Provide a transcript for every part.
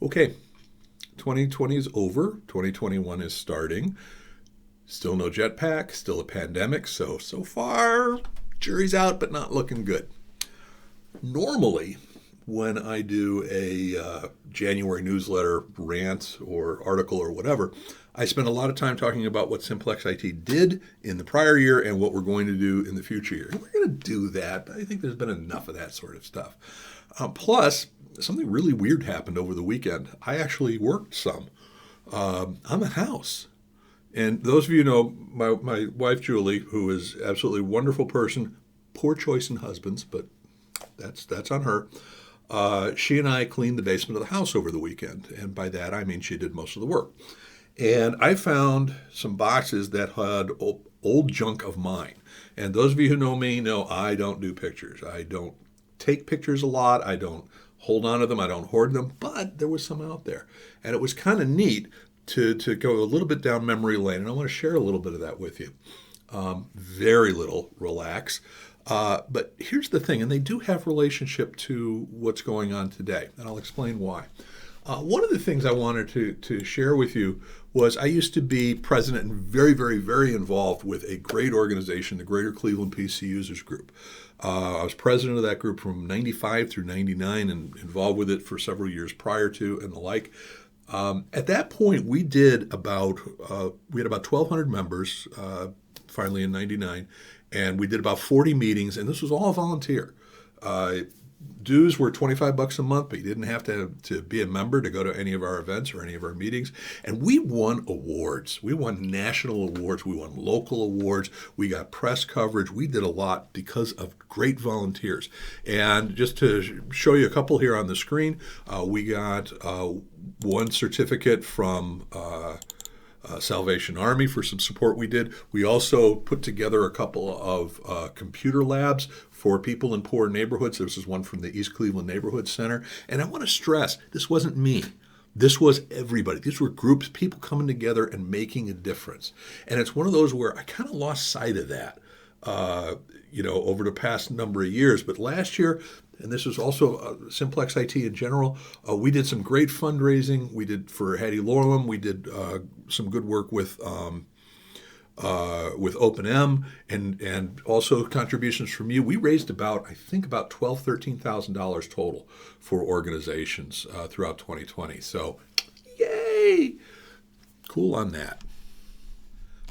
Okay, 2020 is over. 2021 is starting. Still no jetpack, still a pandemic. So far, jury's out, but not looking good. Normally, when I do a January newsletter, rant, or article, or whatever, I spend a lot of time talking about what Simplex IT did in the prior year and what we're going to do in the future year. And we're going to do that, but I think there's been enough of that sort of stuff. Plus, something really weird happened over the weekend. I actually worked some. I'm a house. And those of you know my wife Julie, who is absolutely a wonderful person, poor choice in husbands, but that's on her. She and I cleaned the basement of the house over the weekend, and by that I mean she did most of the work. And I found some boxes that had old junk of mine. And those of you who know me know I don't do pictures. I don't take pictures a lot. I don't hold on to them. I don't hoard them. But there was some out there, and it was kind of neat to go a little bit down memory lane, and I want to share a little bit of that with you. Very little, relax. But here's the thing, and they do have relationship to what's going on today, and I'll explain why. One of the things I wanted to share with you was I used to be president and very, very, very involved with a great organization, the Greater Cleveland PC Users Group. I was president of that group from 95 through 99 and involved with it for several years prior to and the like. At that point, we had about 1,200 members, finally in 99, and we did about 40 meetings, and this was all volunteer. Dues were $25 a month, but you didn't have to be a member to go to any of our events or any of our meetings. And we won awards. We won national awards. We won local awards. We got press coverage. We did a lot because of great volunteers. And just to show you a couple here on the screen, we got one certificate from Salvation Army for some support we did. We also put together a couple of computer labs for people in poor neighborhoods. This is one from the East Cleveland Neighborhood Center. And I want to stress, this wasn't me. This was everybody. These were groups, people coming together and making a difference. And it's one of those where I kind of lost sight of that, over the past number of years. But last year, and this was also Simplex IT in general, we did some great fundraising. We did for Hattie Lorlam. We did some good work with OpenM and also contributions from you. We raised about $12,000-$13,000 total for organizations throughout 2020. So, yay! Cool on that.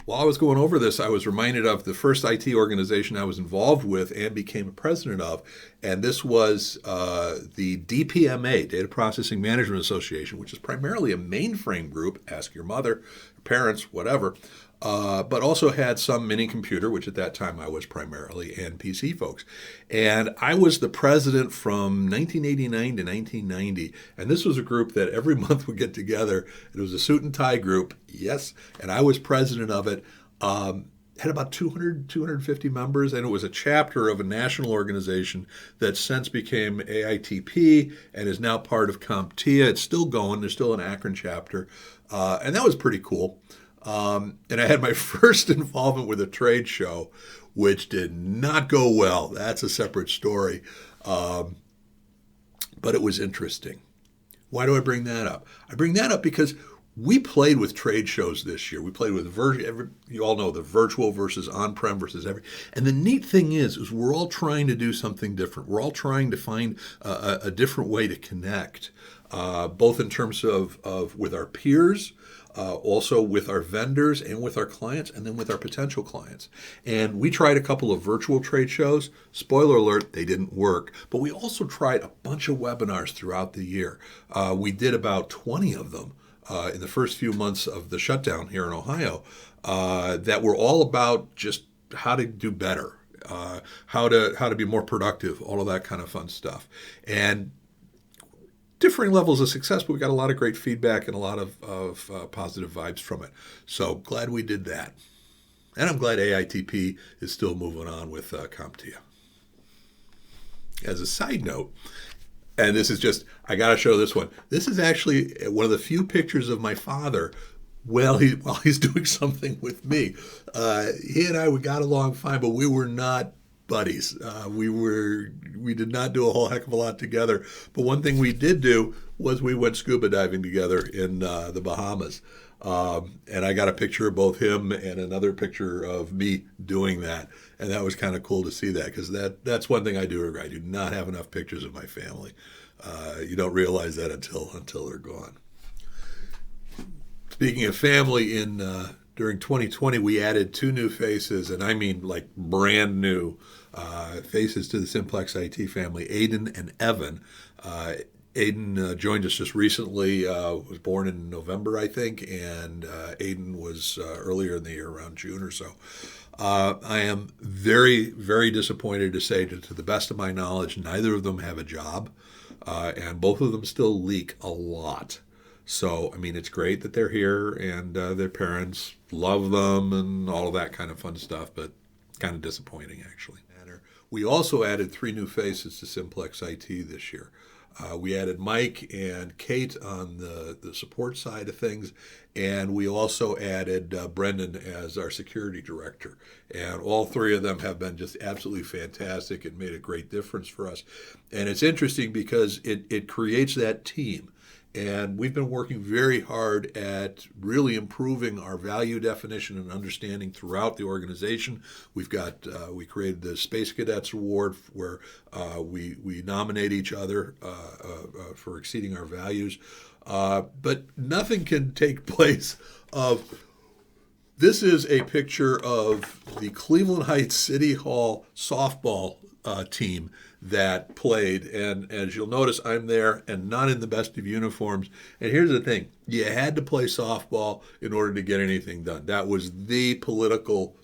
While I was going over this, I was reminded of the first IT organization I was involved with and became a president of, and this was the DPMA, Data Processing Management Association, which is primarily a mainframe group, ask your mother, parents, whatever, but also had some mini computer, which at that time I was primarily, and PC folks. And I was the president from 1989 to 1990, and this was a group that every month would get together. It was a suit and tie group, yes, and I was president of it. Had about 250 members, and it was a chapter of a national organization that since became AITP and is now part of CompTIA. It's still going. There's still an Akron chapter, and that was pretty cool. And I had my first involvement with a trade show, which did not go well. That's a separate story, but it was interesting. Why do I bring that up? I bring that up because we played with trade shows this year. We played with you all know the virtual versus on-prem versus and the neat thing is we're all trying to do something different. We're all trying to find a different way to connect, both in terms of with our peers, also with our vendors and with our clients, and then with our potential clients. And we tried a couple of virtual trade shows. Spoiler alert, they didn't work. But we also tried a bunch of webinars throughout the year. We did about 20 of them in the first few months of the shutdown here in Ohio, that were all about just how to do better, how to be more productive, all of that kind of fun stuff. And differing levels of success, but we got a lot of great feedback and a lot of positive vibes from it. So glad we did that. And I'm glad AITP is still moving on with CompTIA. As a side note, and this is just, I got to show this one. This is actually one of the few pictures of my father while he's doing something with me. He and I, we got along fine, but we were not buddies. We did not do a whole heck of a lot together, but one thing we did do was we went scuba diving together in the Bahamas. And I got a picture of both him and another picture of me doing that. And that was kind of cool to see that, because that's one thing I do regret. I do not have enough pictures of my family. You don't realize that until they're gone. Speaking of family, during 2020, we added 2 new faces, and I mean like brand new faces to the Simplex IT family, Aiden and Evan. Aiden joined us just recently, was born in November, I think, and Aiden was earlier in the year, around June or so. I am very, very disappointed to say, to the best of my knowledge, neither of them have a job, and both of them still leak a lot. So, I mean, it's great that they're here, and their parents love them and all of that kind of fun stuff, but kind of disappointing, actually. We also added 3 new faces to Simplex IT this year. We added Mike and Kate on the support side of things, and we also added Brendan as our security director. And all 3 of them have been just absolutely fantastic and made a great difference for us. And it's interesting because it creates that team. And we've been working very hard at really improving our value definition and understanding throughout the organization. We created the Space Cadets Award, where we nominate each other for exceeding our values. But nothing can take place of. This is a picture of the Cleveland Heights City Hall softball team that played, and as you'll notice, I'm there and not in the best of uniforms. And here's the thing: you had to play softball in order to get anything done. That was the political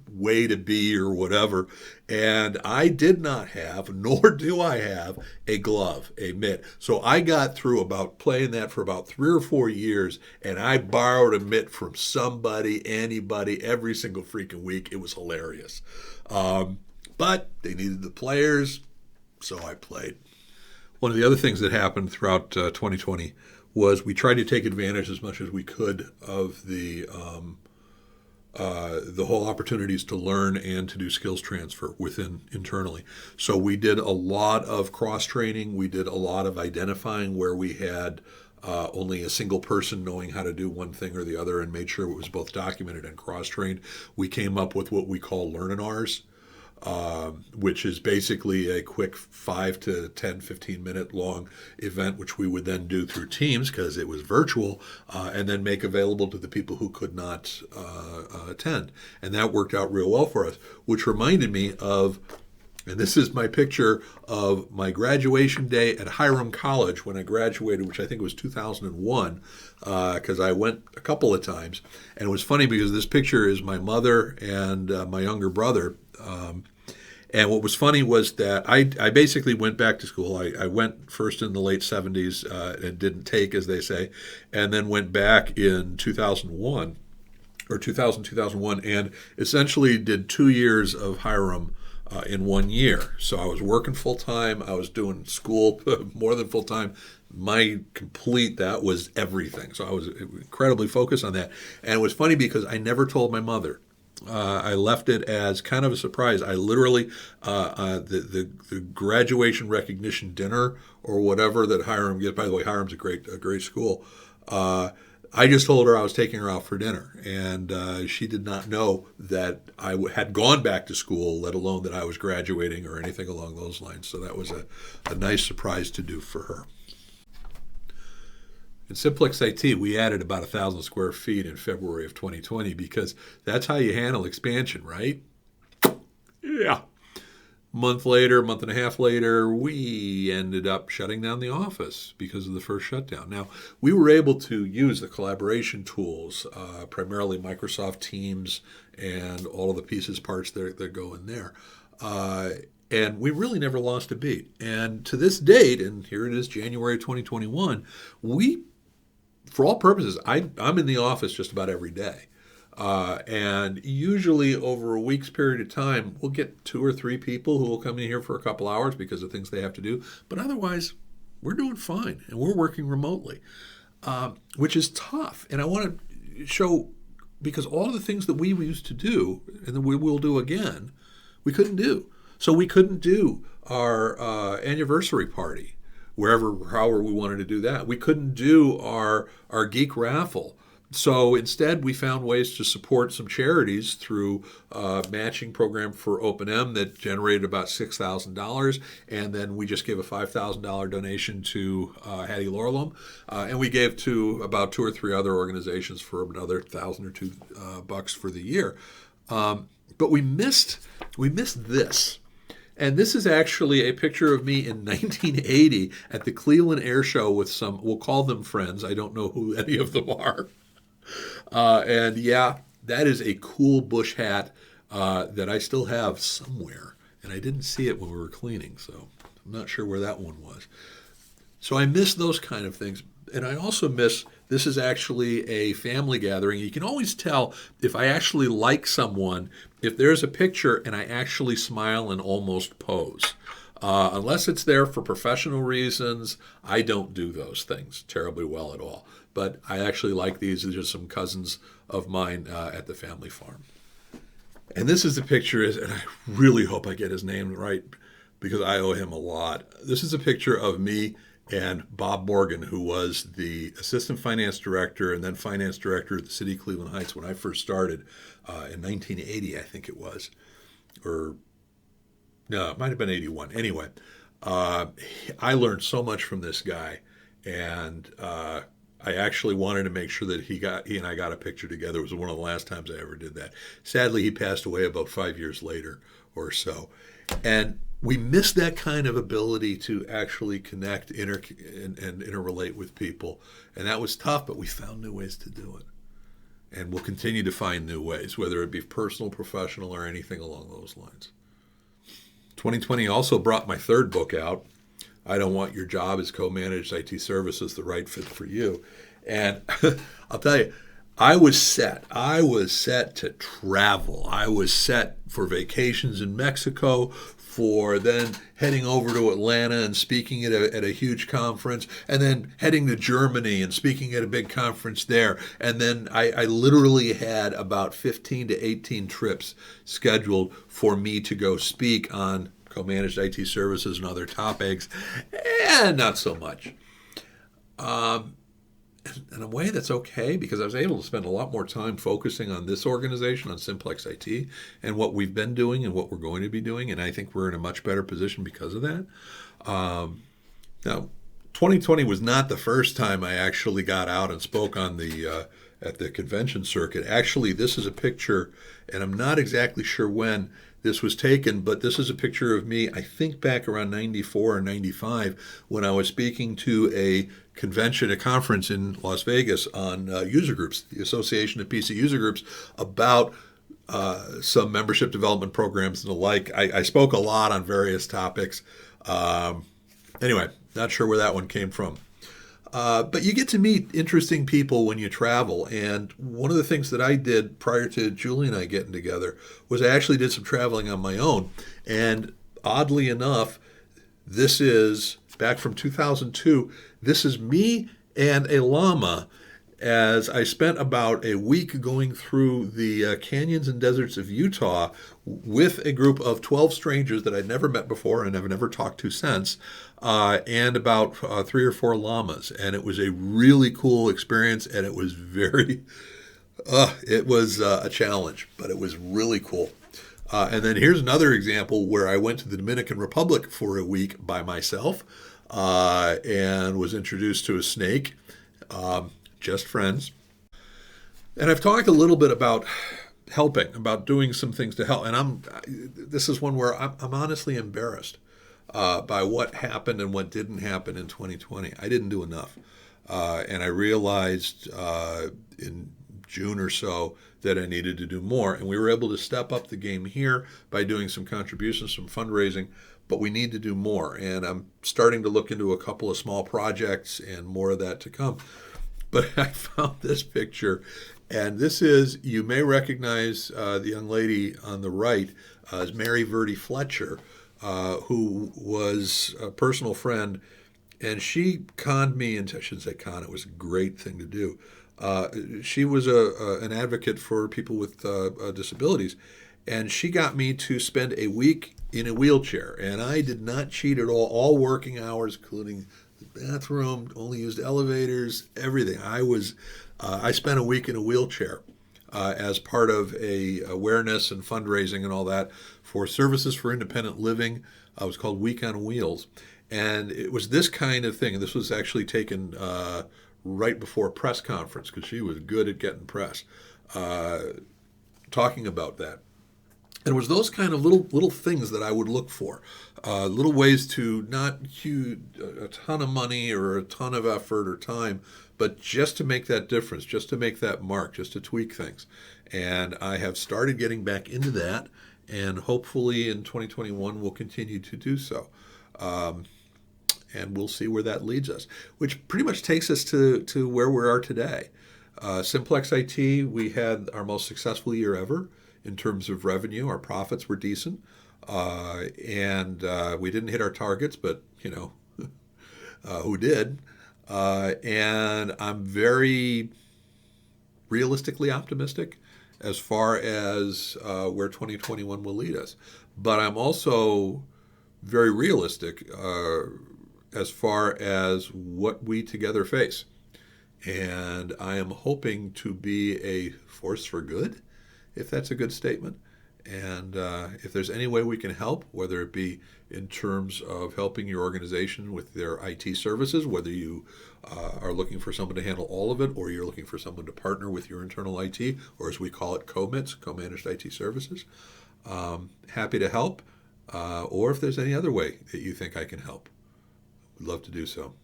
way to be, or whatever. And I did not have, nor do I have, a glove, a mitt. So I got through playing that for about 3 or 4 years, and I borrowed a mitt from somebody, anybody, every single freaking week. It was hilarious. But they needed the players, so I played. One of the other things that happened throughout 2020 was we tried to take advantage as much as we could of the whole opportunities to learn and to do skills transfer internally. So we did a lot of cross-training. We did a lot of identifying where we had only a single person knowing how to do one thing or the other, and made sure it was both documented and cross-trained. We came up with what we call Learn-N-Rs, which is basically a quick 5 to 10, 15-minute long event, which we would then do through Teams because it was virtual, and then make available to the people who could not attend. And that worked out real well for us, which reminded me of, and this is my picture of my graduation day at Hiram College when I graduated, which I think was 2001, because I went a couple of times. And it was funny because this picture is my mother and my younger brother. And what was funny was that I basically went back to school. I went first in the late 70s and didn't take, as they say, and then went back in 2001, or 2001, and essentially did 2 years of Hiram in 1 year. So I was working full-time. I was doing school more than full-time. That was everything. So I was incredibly focused on that. And it was funny because I never told my mother. I left it as kind of a surprise. I literally, the graduation recognition dinner or whatever that Hiram gets, by the way, Hiram's a great school. I just told her I was taking her out for dinner, and she did not know that I had gone back to school, let alone that I was graduating or anything along those lines. So that was a nice surprise to do for her. In Simplex IT, we added about 1,000 square feet in February of 2020 because that's how you handle expansion, right? Yeah. Month and a half later, we ended up shutting down the office because of the first shutdown. Now, we were able to use the collaboration tools, primarily Microsoft Teams and all of the pieces, parts that go in there. And we really never lost a beat. And to this date, and here it is, January 2021, for all purposes, I'm in the office just about every day. And usually over a week's period of time, we'll get 2 or 3 people who will come in here for a couple hours because of things they have to do. But otherwise, we're doing fine, and we're working remotely, which is tough. And I want to show, because all of the things that we used to do, and that we will do again, we couldn't do. So we couldn't do our anniversary party however we wanted to do that. We couldn't do our geek raffle. So instead, we found ways to support some charities through a matching program for Open-M that generated about $6,000. And then we just gave a $5,000 donation to Hattie Laurelum. And we gave to about 2 or 3 other organizations for another 1,000 or 2 bucks for the year. But we missed this. And this is actually a picture of me in 1980 at the Cleveland Air Show with some, we'll call them friends. I don't know who any of them are. And yeah, that is a cool bush hat that I still have somewhere. And I didn't see it when we were cleaning, so I'm not sure where that one was. So I miss those kind of things. And I also miss, this is actually a family gathering. You can always tell if I actually like someone, if there's a picture and I actually smile and almost pose. Unless it's there for professional reasons, I don't do those things terribly well at all. But I actually like these. These are some cousins of mine at the family farm. And this is the picture, and I really hope I get his name right because I owe him a lot. This is a picture of me and Bob Morgan, who was the assistant finance director and then finance director at the city of Cleveland Heights when I first started in 1980, I think it was. Or, no, it might have been 81. Anyway, I learned so much from this guy, and I actually wanted to make sure that he and I got a picture together. It was one of the last times I ever did that. Sadly, he passed away about 5 years later or so. And we missed that kind of ability to actually connect and interrelate with people. And that was tough, but we found new ways to do it. And we'll continue to find new ways, whether it be personal, professional, or anything along those lines. 2020 also brought my 3rd book out. I Don't Want Your Job as Co-Managed IT Services, the right fit for you. And I'll tell you, I was set. I was set to travel. I was set for vacations in Mexico, for then heading over to Atlanta and speaking at a huge conference, and then heading to Germany and speaking at a big conference there. And then I literally had about 15 to 18 trips scheduled for me to go speak on co-managed IT services and other topics, and not so much. In a way, that's okay because I was able to spend a lot more time focusing on this organization, on Simplex IT, and what we've been doing and what we're going to be doing, and I think we're in a much better position because of that. Now, 2020 was not the first time I actually got out and spoke on at the convention circuit. Actually, this is a picture, and I'm not exactly sure when this was taken, but this is a picture of me, I think back around 94 or 95, when I was speaking to a convention, a conference in Las Vegas on user groups, the Association of PC User Groups, about some membership development programs and the like. I spoke a lot on various topics. Anyway, not sure where that one came from. But you get to meet interesting people when you travel. And one of the things that I did prior to Julie and I getting together was I actually did some traveling on my own. And oddly enough, this is back from 2002. This is me and a llama as I spent about a week going through the canyons and deserts of Utah with a group of 12 strangers that I'd never met before and have never talked to since, and about 3 or 4 llamas. And it was a really cool experience, and it was it was a challenge, but it was really cool. And then here's another example where I went to the Dominican Republic for a week by myself and was introduced to a snake. Just friends. And I've talked a little bit about helping, about doing some things to help. And this is one where I'm honestly embarrassed by what happened and what didn't happen in 2020. I didn't do enough. And I realized in June or so that I needed to do more. And we were able to step up the game here by doing some contributions, some fundraising, but we need to do more. And I'm starting to look into a couple of small projects and more of that to come. But I found this picture, and this is, you may recognize the young lady on the right as Mary Verdi Fletcher, who was a personal friend, and she conned me into, I shouldn't say con, it was a great thing to do. She was an advocate for people with disabilities, and she got me to spend a week in a wheelchair. And I did not cheat at all working hours, including the bathroom, only used elevators, everything. I spent a week in a wheelchair as part of a awareness and fundraising and all that for Services for Independent Living. It was called Week on Wheels. And it was this kind of thing. This was actually taken right before a press conference, because she was good at getting press, talking about that. And it was those kind of little things that I would look for, little ways to not use a ton of money or a ton of effort or time, but just to make that difference, just to make that mark, just to tweak things. And I have started getting back into that, and hopefully in 2021 we'll continue to do so. And we'll see where that leads us, which pretty much takes us to where we are today. Simplex IT, we had our most successful year ever in terms of revenue. Our profits were decent, and we didn't hit our targets, but who did? And I'm very realistically optimistic as far as where 2021 will lead us. But I'm also very realistic as far as what we together face. And I am hoping to be a force for good, if that's a good statement. And if there's any way we can help, whether it be in terms of helping your organization with their IT services, whether you are looking for someone to handle all of it, or you're looking for someone to partner with your internal IT, or as we call it, COMITs, co-managed IT services, happy to help. Or if there's any other way that you think I can help, would love to do so.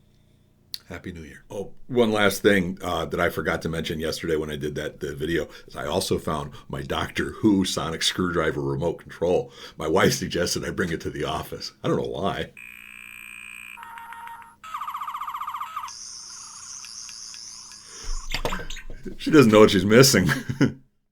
Happy New Year. Oh, one last thing that I forgot to mention yesterday when I did the video is I also found my Doctor Who sonic screwdriver remote control. My wife suggested I bring it to the office. I don't know why. She doesn't know what she's missing.